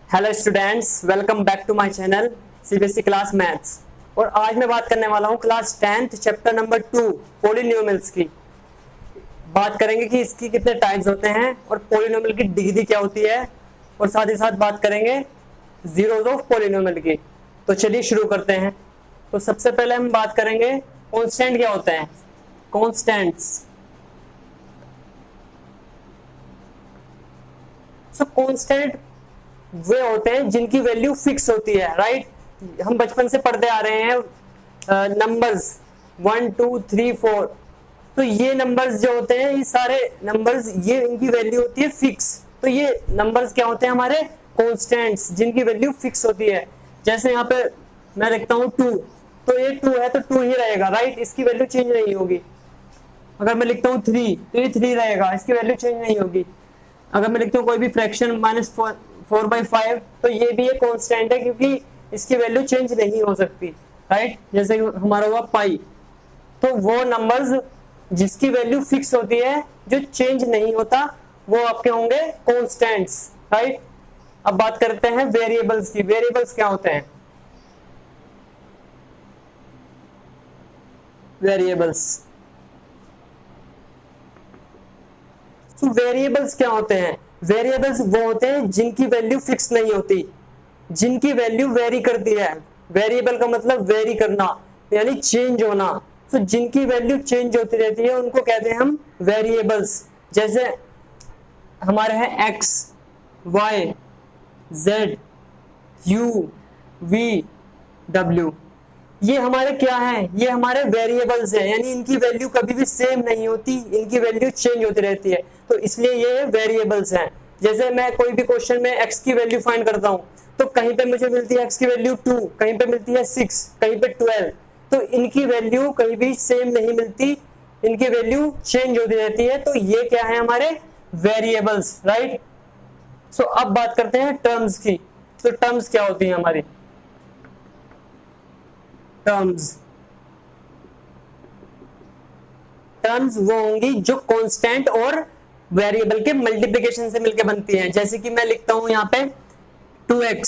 Hello students, welcome back to my channel CBSE class maths. और आज मैं बात करने वाला हूँ class 10th chapter number 2 polynomials की। बात करेंगे कि इसकी कितने टाइप्स होते हैं और पॉलिनोमियल की डिग्री क्या होती है, और साथ ही साथ बात करेंगे जीरोस ऑफ पॉलिनोमियल की। तो चलिए शुरू करते हैं। तो सबसे पहले हम बात करेंगे कांस्टेंट क्या होते हैं। कांस्टेंट्स, कांस्टेंट वे होते हैं जिनकी वैल्यू फिक्स होती है, राइट। हम बचपन से पढ़ते आ रहे हैं नंबर्स 1 2 3 4। तो ये नंबर्स जो होते हैं, ये सारे नंबर्स, ये इनकी वैल्यू होती है फिक्स। तो ये नंबर्स क्या होते हैं हमारे कांस्टेंट्स, जिनकी वैल्यू फिक्स होती है। जैसे यहाँ पे मैं लिखता हूँ 2, तो ये 2 है तो 2 ही रहेगा, राइट। इसकी वैल्यू चेंज नहीं होगी। अगर मैं लिखता हूँ 3 तो ये 3 रहेगा, इसकी वैल्यू चेंज नहीं होगी। अगर मैं लिखता हूँ कोई भी फ्रैक्शन -4/5, तो ये भी एक कांस्टेंट है क्योंकि इसकी वैल्यू चेंज नहीं हो सकती, राइट। जैसे हमारा हुआ पाई, तो वो नंबर्स जिसकी वैल्यू फिक्स होती है, जो चेंज नहीं होता, वो आपके होंगे कांस्टेंट्स, राइट। अब बात करते हैं वेरिएबल्स की। वेरिएबल्स क्या होते हैं? वेरिएबल्स, तो वेरिएबल्स क्या होते हैं? वेरिएबल्स वो होते हैं जिनकी वैल्यू फिक्स नहीं होती, जिनकी वैल्यू वेरी करती है। वेरिएबल का मतलब वेरी करना, यानी चेंज होना। तो जिनकी वैल्यू चेंज होती रहती है उनको कहते हैं हम वेरिएबल्स। जैसे हमारे हैं x, y, z, u, v, w। ये हमारे क्या हैं? ये हमारे वेरिएबल्स हैं, यानी इनकी वैल्यू कभी भी सेम नहीं होती, इनकी वैल्यू चेंज होती रहती है। तो इसलिए ये वेरिएबल्स हैं। जैसे मैं कोई भी क्वेश्चन में x की वैल्यू फाइंड करता हूं, तो कहीं पे मुझे मिलती है x की वैल्यू 2, कहीं पे मिलती है 6, कहीं पे 12। तो इनकी वैल्यू कहीं भी सेम नहीं मिलती, इनकी वैल्यू चेंज होती रहती है। तो ये क्या है? हमारे वेरिएबल्स, राइट। सो अब बात करते हैं टर्म्स की। तो टर्म्स क्या होती है हमारी? टर्म्स वो होंगी जो कांस्टेंट और वेरिएबल के मल्टीप्लिकेशन से मिलकर बनती हैं। जैसे कि मैं लिखता हूं यहाँ पे 2x,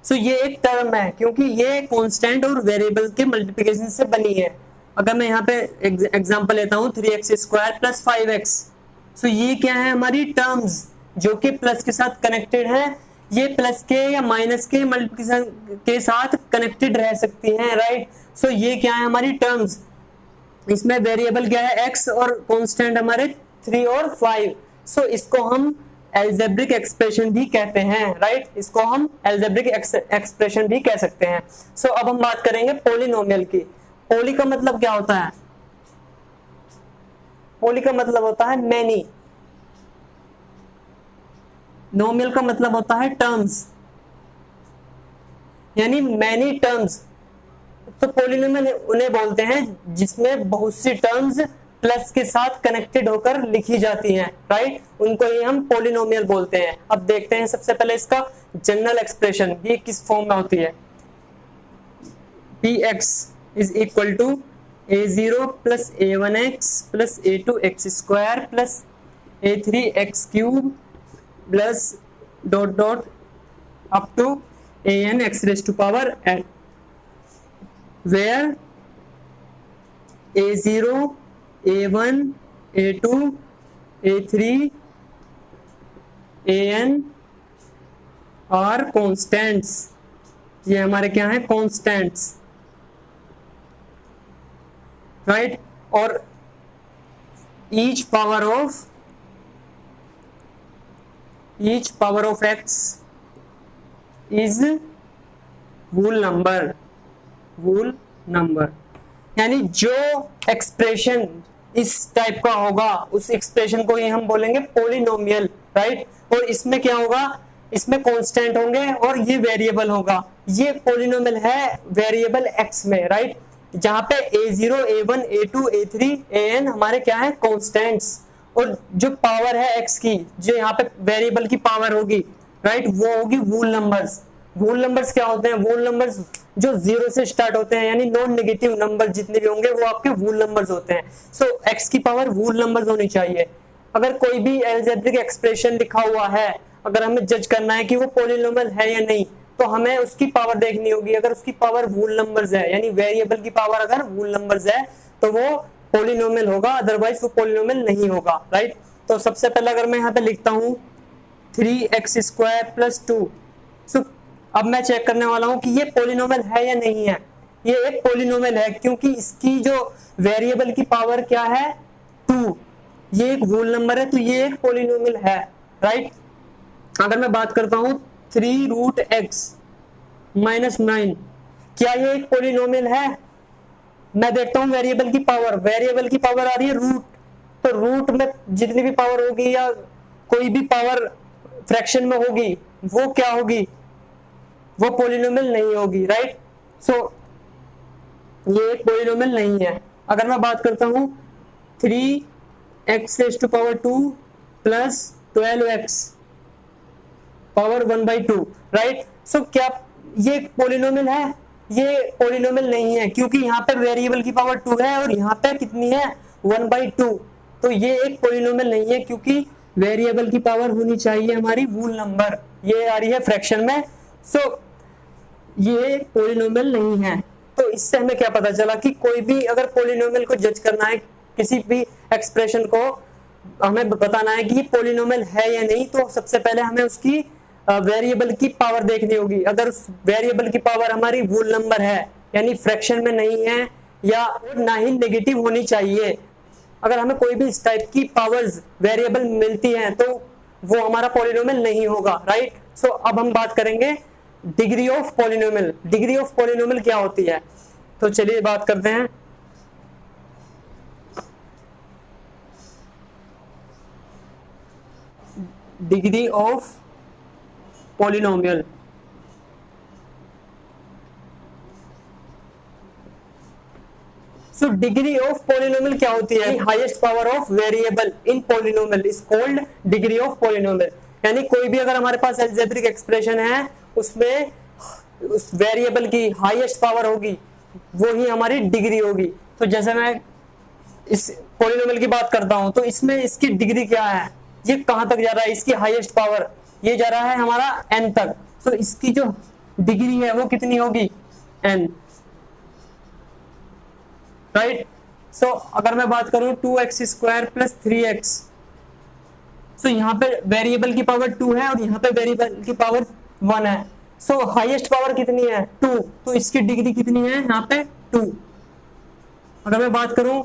सो ये एक टर्म है क्योंकि ये कांस्टेंट और वेरिएबल के मल्टीप्लिकेशन से बनी है। अगर मैं यहाँ पे एग्जांपल लेता हूँ 3x² + 5x, सो ये क्या है? हमारी टर्म्स जो कि प्लस के साथ कनेक्टेड है। ये प्लस के या माइनस के मल्टीप्लिकेशन के साथ कनेक्टेड रह सकती हैं, राइट। सो ये क्या है? हमारी टर्म्स। इसमें वेरिएबल क्या है? x, और कांस्टेंट हमारे 3 और 5। सो इसको हम अलजेब्रिक एक्सप्रेशन भी कहते हैं, राइट। इसको हम अलजेब्रिक एक्सप्रेशन भी कह सकते हैं। सो अब हम बात करेंगे पॉलिनोमियल की। पॉली का मतलब क्या होता है? पॉली का मतलब होता है मैनी। नोमियल का मतलब होता है टर्म्स, यानी मैनी टर्म्स। तो पॉलिनोमियल उन्हें बोलते हैं जिसमें बहुत सी टर्म्स प्लस के साथ कनेक्टेड होकर लिखी जाती हैं, राइट। उनको ही हम पॉलिनोमियल बोलते हैं। अब देखते हैं सबसे पहले इसका जनरल एक्सप्रेशन, ये किस फॉर्म में होती है। px = a0 + a1x + a2x² + a3x³ + ... up to an(x⁻n), where a0, a1, a2, a3, an are constants। ये हमारे क्या है? Constants, right. और each power of x is whole number। यानी जो एक्सप्रेशन इस टाइप का होगा, उस एक्सप्रेशन को ही हम बोलेंगे पॉलिनोमियल, राइट। और इसमें क्या होगा? इसमें कांस्टेंट होंगे और ये वेरिएबल होगा। ये पॉलिनोमियल है वेरिएबल x में, राइट। जहां पे a0, a1, a2, a3, an हमारे क्या है? कांस्टेंट्स। और जो पावर है x की, जो यहाँ पे वेरिएबल की पावर होगी, राइट, वो होगी वूल नंबर्स। वूल नंबर्स क्या होते हैं? वूल नंबर्स जो 0 से स्टार्ट होते हैं, यानी नॉन नेगेटिव नंबर जितने भी होंगे वो आपके वूल नंबर्स होते हैं। सो x की पावर वूल नंबर्स होनी चाहिए। अगर कोई भी अलजेब्रिक एक्सप्रेशन लिखा हुआ है, अगर हमें जज करना है कि वो पॉलिनोमियल है या नहीं, तो हमें उसकी पावर देखनी होगी। अगर उसकी पावर वूल नंबर्स है, यानी वेरिएबल की पावर अगर वूल नंबर्स है, तो वो पॉलिनोमियल होगा, अदरवाइज वो पॉलिनोमियल नहीं होगा, राइट। तो सबसे पहले अगर मैं यहाँ पे लिखता हूँ 3x² + 2, सो अब मैं चेक करने वाला हूँ कि ये पॉलिनोमियल है या नहीं है। ये एक पॉलिनोमियल है क्योंकि इसकी जो वेरिएबल की पावर क्या है 2, ये एक वूल नंबर है, तो ये एक पॉलिनोमियल है, राइट। अगर मैं बात करता हूँ 3√x - 9, क्या ये एक पॉलिनोमियल है? मैं देखता हूँ वेरिएबल की पावर, वेरिएबल की पावर आ रही है रूट, तो रूट में जितनी भी पावर होगी या कोई भी पावर फ्रैक्शन में होगी वो क्या होगी, वो पॉलिनोमियल नहीं होगी, राइट। सो ये एक पॉलिनोमियल नहीं है। अगर मैं बात करता हूँ 3x⁻² + 12x पावर 1/2, राइट। सो क्या ये पॉलिनोमियल है? ये पॉलिनोमियल नहीं है क्योंकि यहाँ पे वेरिएबल की पावर 2 है और यहाँ पे कितनी है 1/2, तो ये एक पॉलिनोमियल नहीं है क्योंकि वेरिएबल की पावर होनी चाहिए हमारी वूल नंबर, ये आ रही है फ्रैक्शन में, सो ये पॉलिनोमियल नहीं है। तो इससे हमें क्या पता चला कि कोई भी अगर पॉलिनोमियल को जज करना है, किसी भी एक्सप्रेशन को हमें बताना है कि ये पॉलिनोमियल है या नहीं, तो सबसे पहले हमें उसकी वेरिएबल की पावर देखनी होगी। अगर उस वेरिएबल की पावर हमारी वूल नंबर है, यानी फ्रैक्शन में नहीं है, या ना ही नेगेटिव होनी चाहिए, अगर हमें कोई भी इस टाइप की पावर्स वेरिएबल मिलती हैं तो वो हमारा पॉलिनोमियल नहीं होगा, राइट। सो अब हम बात करेंगे degree of polynomial. Degree of polynomial क्या होती है, तो चलिए बात करते हैं। Degree of polynomial, so degree of polynomial क्या होती है? Highest power of variable in polynomial is called degree of polynomial. यानी कोई भी अगर हमारे पास अलजेब्रिक एक्सप्रेशन है, उसमें उस वेरिएबल की हाईएस्ट पावर होगी, वो ही हमारी डिग्री होगी। तो जैसे मैं इस पॉलिनोमियल की बात करता हूं, तो इसमें इसकी डिग्री क्या है, ये कहां तक जा रहा है, इसकी हाईएस्ट पावर ये जा रहा है हमारा n तक, तो इसकी जो डिग्री है वो कितनी होगी n, राइट। सो अगर मैं बात करूं 2x² + 3x, सो यहाँ पे वेरिएबल की पावर 2 है और यहाँ पे वेरिएबल की पावर 1 है, सो हाईएस्ट पावर कितनी है 2, तो इसकी डिग्री कितनी है यहाँ पे 2। अगर मैं बात करूं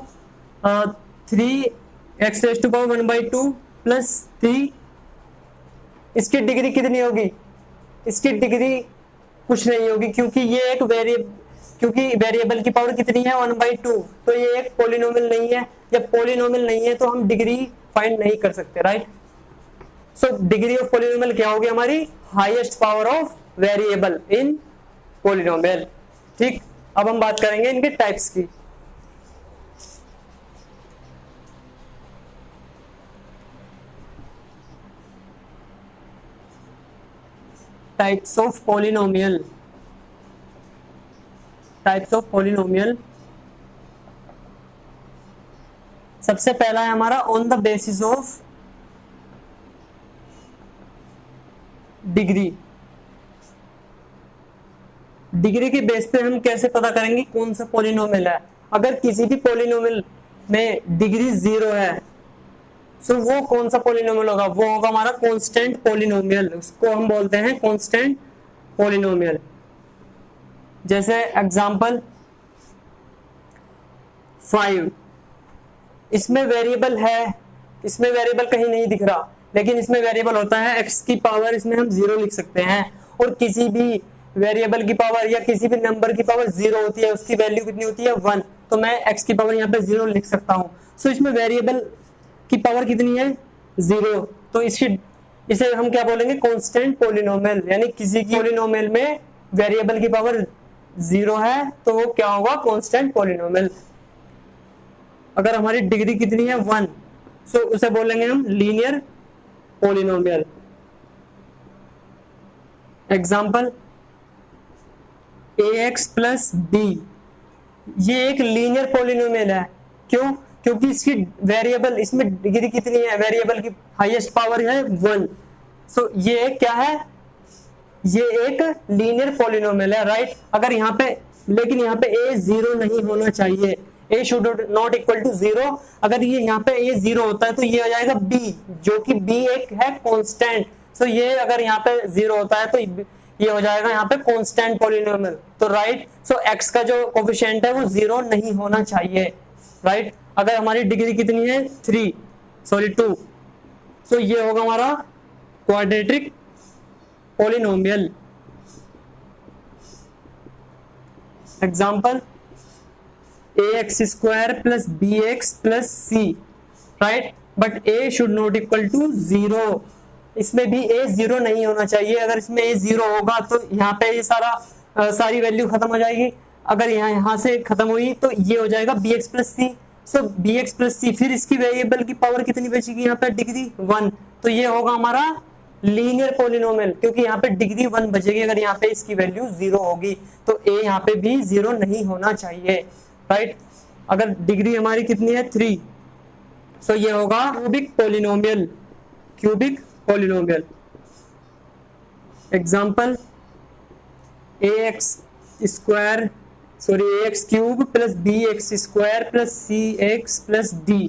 3x⁻1/2 + 3, इसकी डिग्री कितनी होगी? इसकी डिग्री कुछ नहीं होगी क्योंकि ये एक वेरिएबल की पावर कितनी है 1/2, तो ये एक पॉलिनोमियल नहीं है। जब पॉलिनोमियल नहीं है तो हम डिग्री फाइंड नहीं कर सकते, right. So degree of polynomial क्या होगी हमारी? Highest power of variable in polynomial, ठीक। अब हम बात करेंगे इनके टाइप्स की। Types of polynomial, types of polynomial, सबसे पहला है हमारा on the basis of degree. Degree के बेस पे हम कैसे पता करेंगे कौन सा पॉलिनोमियल है? अगर किसी भी पॉलिनोमियल में डिग्री 0 है, सो वो कौन सा पॉलिनोमियल होगा? वो होगा हमारा कांस्टेंट पॉलिनोमियल, उसको हम बोलते हैं कांस्टेंट पॉलिनोमियल। जैसे एग्जांपल 5, इसमें वेरिएबल है, इसमें वेरिएबल कहीं नहीं दिख रहा, लेकिन इसमें वेरिएबल होता है x की पावर, इसमें हम 0 लिख सकते हैं। और किसी भी वेरिएबल की पावर या किसी भी नंबर की पावर 0 होती है, उसकी वैल्यू कितनी होती है 1, तो मैं x की पावर यहाँ पे 0 लिख सकता हूँ। सो इसमें वेरिएबल की पावर कितनी है 0, तो इसे हम क्या बोलेंगे? Constant polynomial. यानी किसी की पॉलिनोमियल में वेरिएबल की पावर 0 है तो वो क्या होगा? Constant polynomial. अगर हमारी डिग्री कितनी है 1, सो उसे बोलेंगे हम linear polynomial. Example ax + b, ये एक लीनियर पॉलिनोमियल है। क्यों? क्योंकि इसकी वेरिएबल, इसमें डिग्री कितनी है? वेरिएबल की हाईएस्ट पावर है 1, सो ये क्या है, ये एक लीनियर पॉलिनोमियल है, राइट। अगर यहाँ पे, लेकिन यहाँ पे a 0 नहीं होना चाहिए, a should not equal to 0। अगर ये यहाँ पे a 0 होता है तो ये हो जाएगा b, जो कि b एक है कांस्टेंट। सो ये अगर यहाँ पे 0 होता है तो ये हो जाएगा यहाँ पे कांस्टेंट पॉलिनोमियल, तो राइट। सो x का जो कोफिशिएंट है वो 0 नहीं होना चाहिए, राइट। अगर हमारी डिग्री कितनी है 2, सो ये होगा हमारा quadratic polynomial. Example ax square plus bx plus c, right, but a should not equal to 0। इसमें भी a 0 नहीं होना चाहिए। अगर इसमें a 0 होगा तो यहाँ पे ये सारी वैल्यू खत्म हो जाएगी। अगर यहाँ से खत्म हुई तो ये हो जाएगा bx प्लस c। सो bx प्लस c, फिर इसकी वेरिएबल की पावर कितनी बचेगी यहाँ पे, डिग्री 1। तो ये होगा हमारा लीनियर पॉलिनोमियल, क्योंकि यहाँ पे डिग्री 1 बचेगी अगर यहाँ पे इसकी वैल्यू 0 होगी। तो a यहाँ पे भी 0 नहीं होना चाहिए, राइट। अगर डिग्री हमारी कितनी है 3, सो ये होगा cubic polynomial. Example ax cube plus bx square plus cx plus d।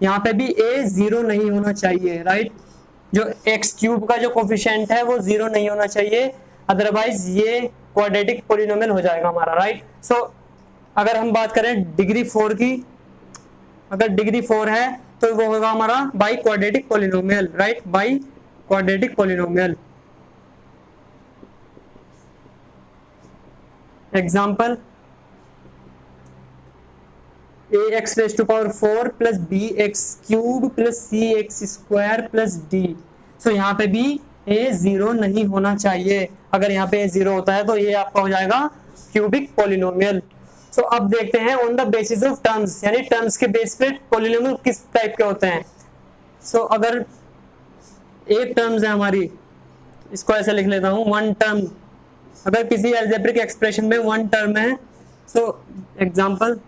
यहाँ पे भी a 0 नहीं होना चाहिए, राइट। जो x क्यूब का जो कोफिशिएंट है वो 0 नहीं होना चाहिए, अदरवाइज ये क्वाड्रेटिक पॉलिनोमियल हो जाएगा हमारा, राइट। सो अगर हम बात करें डिग्री 4 की, अगर डिग्री 4 है तो वो होगा हमारा biquadratic polynomial, right, biquadratic polynomial. Example ax raise to power 4 plus bx cube plus cx square plus d। So यहाँ पे भी a 0 नहीं होना चाहिए। अगर यहाँ पे a 0 होता है तो ये आपका हो जाएगा क्यूबिक पॉलिनोमियल। सो अब देखते हैं on the basis of terms, यानी टर्म्स के बेस पे पॉलिनोमियल किस टाइप के होते हैं। सो अगर एक टर्म्स है हमारी, इसको ऐसे लिख लेता हूँ, वन टर्म। अगर किसी अलजेब्रिक एक्सप्रेशन में वन टर्म है, सो एग्जांपल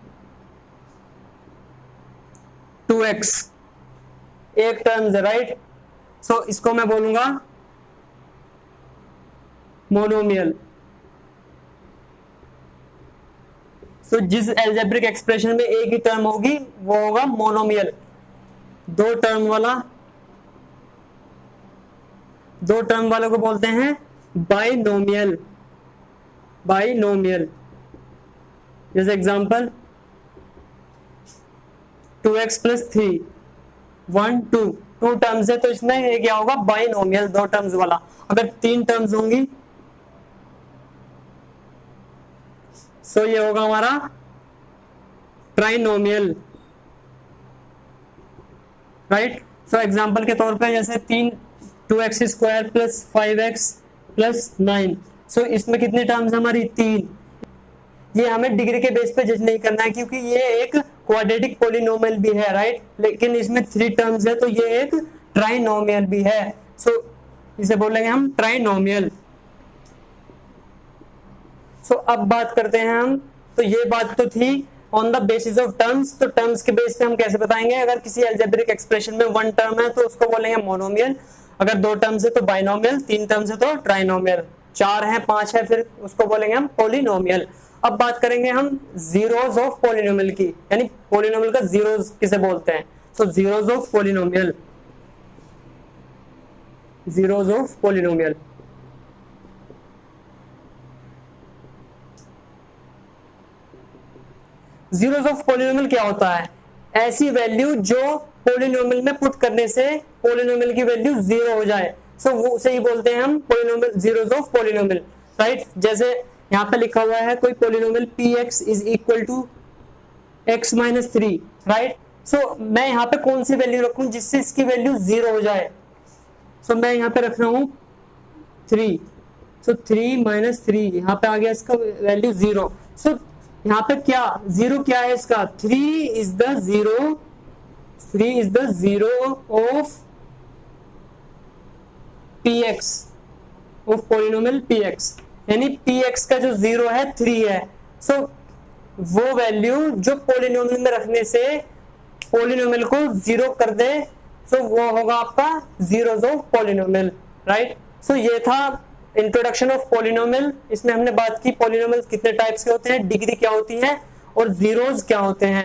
2x एक टर्म्स है, राइट। सो इसको मैं बोलूंगा मोनोमियल। सो जिस अलजेब्रिक एक्सप्रेशन में एक ही टर्म होगी वो होगा मोनोमियल। दो टर्म वाले को बोलते हैं बाइनोमियल। जैसे example 2x plus 3 1 2 to terms है तो इसमें ये क्या होगा, बाइनोमियल, दो टर्म्स वाला। अगर 3 टर्म्स होंगी सो ये होगा हमारा ट्राइनोमियल, राइट। सो एग्जांपल के तौर पे जैसे 2x square plus 5x plus 9। सो इसमें कितनी टर्म्स हमारी 3। ये हमें डिग्री के बेस पे जज नहीं करना है क्योंकि ये एक क्वाड्रेटिक पॉलिनोमियल भी है, राइट, लेकिन इसमें 3 टर्म्स है तो ये एक ट्राइनोमियल भी है। सो इसे बोलेंगे हम ट्राइनोमियल। सो अब बात करते हैं हम, तो ये बात तो थी on the basis of terms. तो टर्म्स के बेस पे हम कैसे बताएंगे, अगर किसी अलजेब्रिक एक्सप्रेशन में वन टर्म है तो उसको बोलेंगे मोनोमियल, अगर 2 टर्म्स है तो बाइनोमियल, 3 टर्म्स है तो ट्राइनोमियल, 4 है 5 है फिर उसको बोलेंगे हम पॉलिनोमियल। अब बात करेंगे हम जीरोस ऑफ पॉलिनोमियल की, यानी पॉलिनोमियल का जीरोस किसे बोलते हैं। So zeros of polynomial, zeros of polynomial. Zeros of polynomial क्या होता है, ऐसी वैल्यू जो पॉलिनोमियल में पुट करने से पॉलिनोमियल की वैल्यू 0 हो जाए। सो वो उसे ही बोलते हैं हम polynomial, zeros of polynomial, right. जैसे यहाँ पे लिखा हुआ है कोई polynomial px is equal to x minus 3, right. So मैं यहाँ पे कौन सी वैल्यू रखूं जिससे इसकी वैल्यू 0 हो जाए। सो मैं यहाँ पे रख रहा हूं 3। सो 3 माइनस 3 यहाँ पे आ गया, इसका वैल्यू 0। सो यहाँ पे क्या 0 क्या है इसका, 3 is the zero of px, of polynomial px, यानी px का जो 0 है 3 है। सो वो वैल्यू जो पॉलिनोमियल में रखने से पॉलिनोमियल को 0 कर दे, सो वो होगा आपका जीरोस ऑफ पॉलिनोमियल, राइट। सो ये था इंट्रोडक्शन ऑफ पॉलिनोमियल। इसमें हमने बात की पॉलिनोमियल कितने टाइप्स के होते हैं, डिग्री क्या होती है और जीरोस क्या होते हैं।